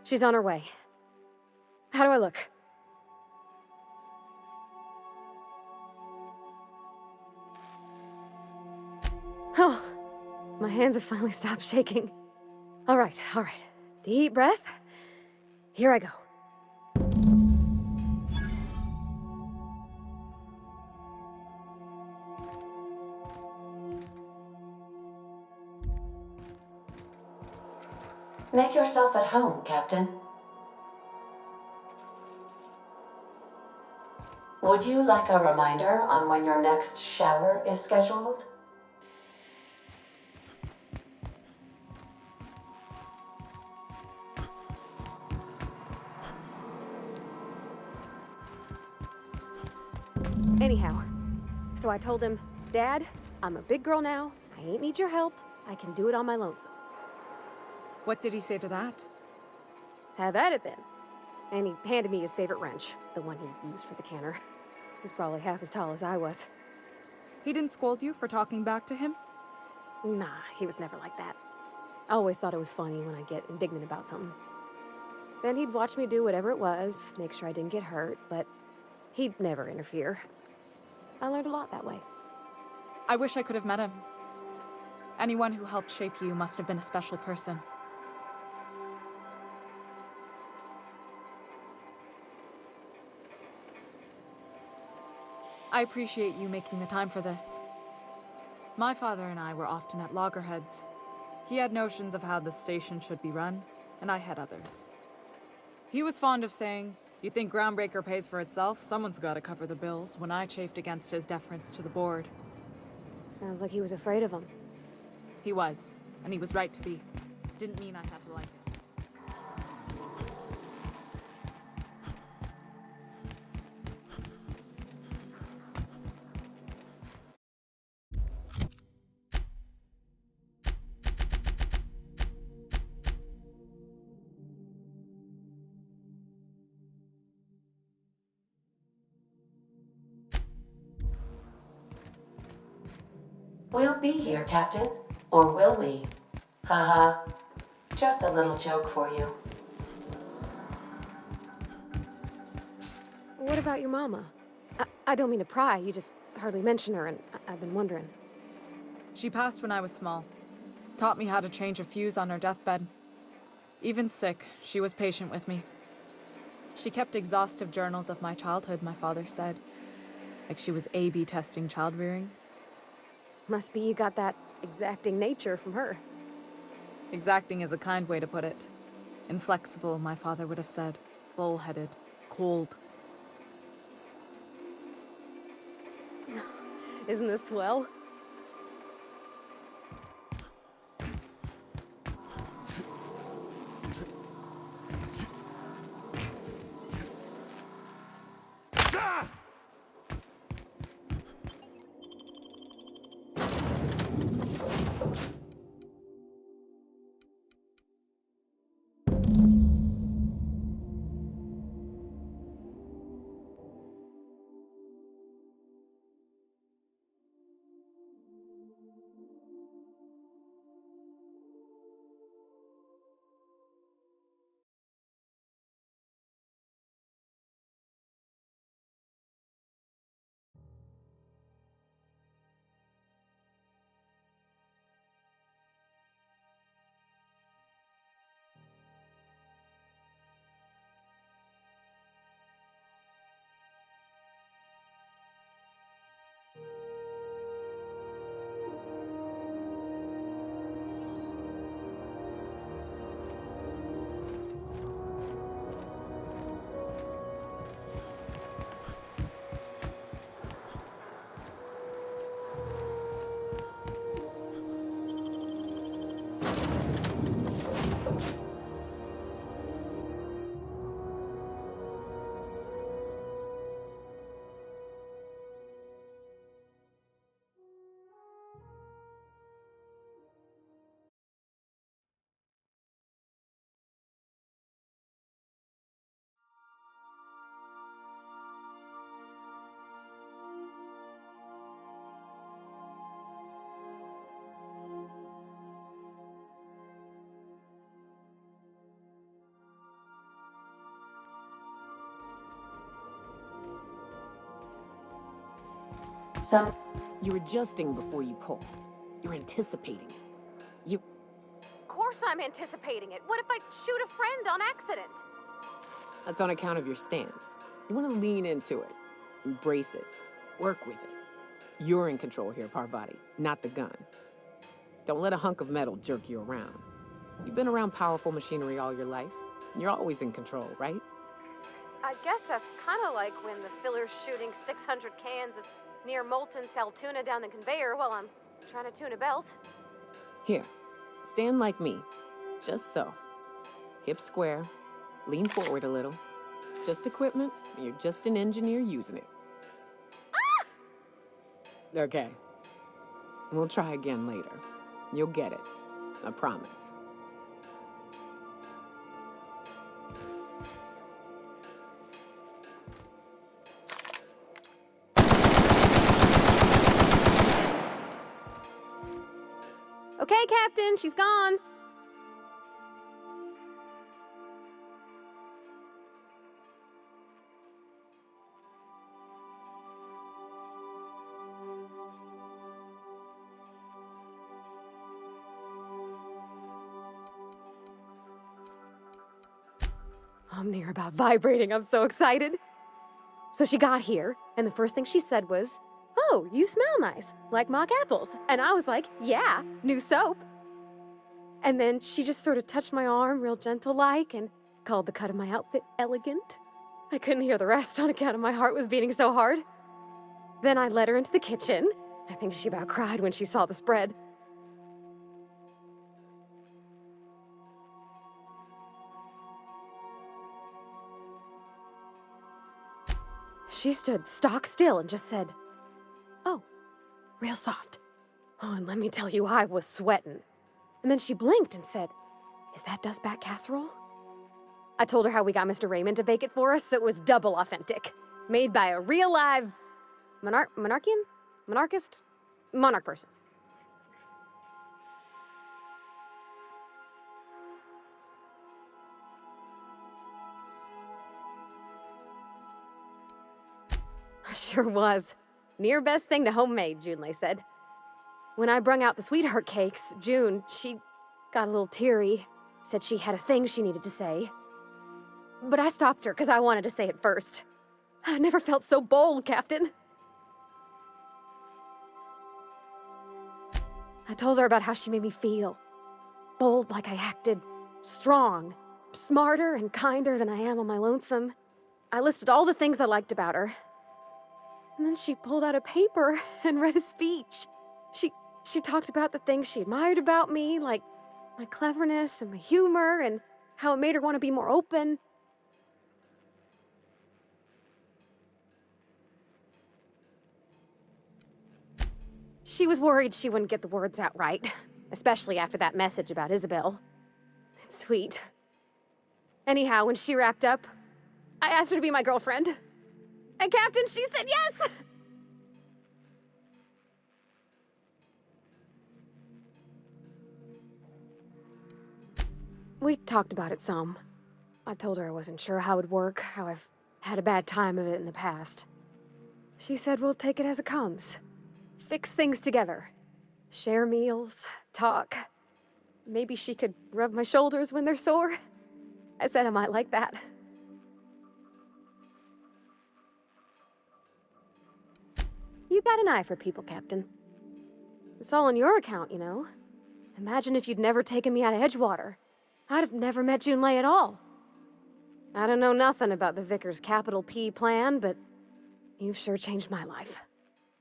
She's on her way. How do I look? Oh, my hands have finally stopped shaking. All right. Deep breath. Here I go. Make yourself at home, Captain. Would you like a reminder on when your next shower is scheduled? Anyhow, so I told him, Dad, I'm a big girl now. I ain't need your help. I can do it on my lonesome. What did he say to that? Have at it then. And he handed me his favorite wrench, the one he used for the canner. He's probably half as tall as I was. He didn't scold you for talking back to him? Nah, he was never like that. I always thought it was funny when I get indignant about something. Then he'd watch me do whatever it was, make sure I didn't get hurt, but he'd never interfere. I learned a lot that way. I wish I could have met him. Anyone who helped shape you must have been a special person. I appreciate you making the time for this. My father and I were often at loggerheads. He had notions of how the station should be run, and I had others. He was fond of saying, "You think Groundbreaker pays for itself? Someone's got to cover the bills," when I chafed against his deference to the board. Sounds like he was afraid of him. He was, and he was right to be. Didn't mean I had to like it. We'll be here, Captain. Or will we? Haha. Just a little joke for you. What about your mama? I don't mean to pry, you just hardly mention her, and I've been wondering. She passed when I was small. Taught me how to change a fuse on her deathbed. Even sick, she was patient with me. She kept exhaustive journals of my childhood, my father said. Like she was A/B testing child rearing. Must be you got that exacting nature from her. Exacting is a kind way to put it. Inflexible, my father would have said. Bull-headed. Cold. Isn't this swell? Some... You're adjusting before you pull. You're anticipating. You... Of course I'm anticipating it. What if I shoot a friend on accident? That's on account of your stance. You want to lean into it. Embrace it. Work with it. You're in control here, Parvati, not the gun. Don't let a hunk of metal jerk you around. You've been around powerful machinery all your life. You're always in control, right? I guess that's kind of like when the filler's shooting 600 cans of near molten cell tuna down the conveyor while I'm trying to tune a belt. Here, stand like me. Just so. Hips square. Lean forward a little. It's just equipment. You're just an engineer using it. Ah! Okay. We'll try again later. You'll get it. I promise. Okay, Captain, she's gone. I'm near about vibrating. I'm so excited. So she got here, and the first thing she said was, "Oh, you smell nice, like mock apples." And I was like, "Yeah, new soap." And then she just sort of touched my arm real gentle-like and called the cut of my outfit elegant. I couldn't hear the rest on account of my heart was beating so hard. Then I led her into the kitchen. I think she about cried when she saw the spread. She stood stock still and just said, "Oh, real soft." Oh, and let me tell you, I was sweating. And then she blinked and said, "Is that dustbat casserole?" I told her how we got Mr. Raymond to bake it for us, so it was double authentic. Made by a real live monarch person. Sure was. Near best thing to homemade, Junlei said. When I brung out the sweetheart cakes, June, she got a little teary, said she had a thing she needed to say. But I stopped her because I wanted to say it first. I never felt so bold, Captain. I told her about how she made me feel. Bold like I acted, strong, smarter and kinder than I am on my lonesome. I listed all the things I liked about her. And then she pulled out a paper and read a speech. She talked about the things she admired about me, like my cleverness and my humor, and how it made her want to be more open. She was worried she wouldn't get the words out right, especially after that message about Isabel. It's sweet. Anyhow, when she wrapped up, I asked her to be my girlfriend. And Captain, she said yes! We talked about it some. I told her I wasn't sure how it would work, how I've had a bad time of it in the past. She said we'll take it as it comes. Fix things together. Share meals, talk. Maybe she could rub my shoulders when they're sore. I said I might like that. You got an eye for people, Captain. It's all on your account, you know. Imagine if you'd never taken me out of Edgewater. I'd have never met Junlei at all. I don't know nothing about the Vicar's capital P plan, but you've sure changed my life.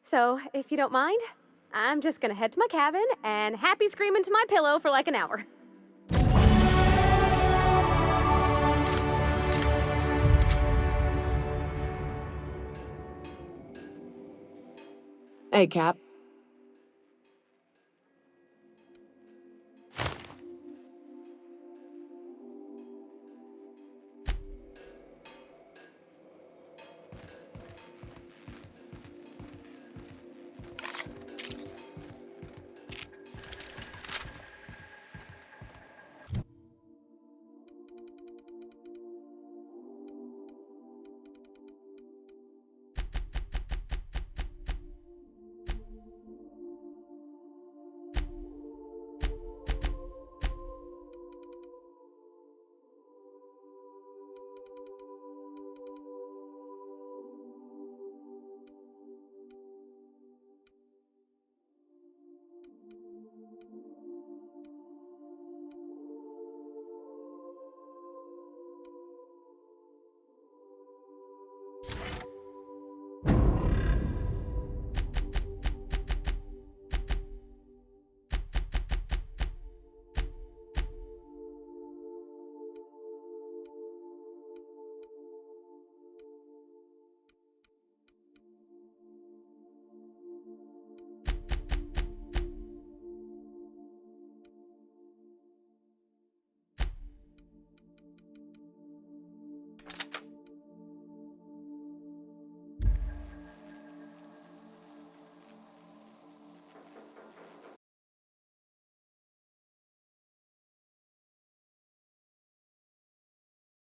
So, if you don't mind, I'm just gonna head to my cabin and happy scream into my pillow for like an hour. Hey, Cap.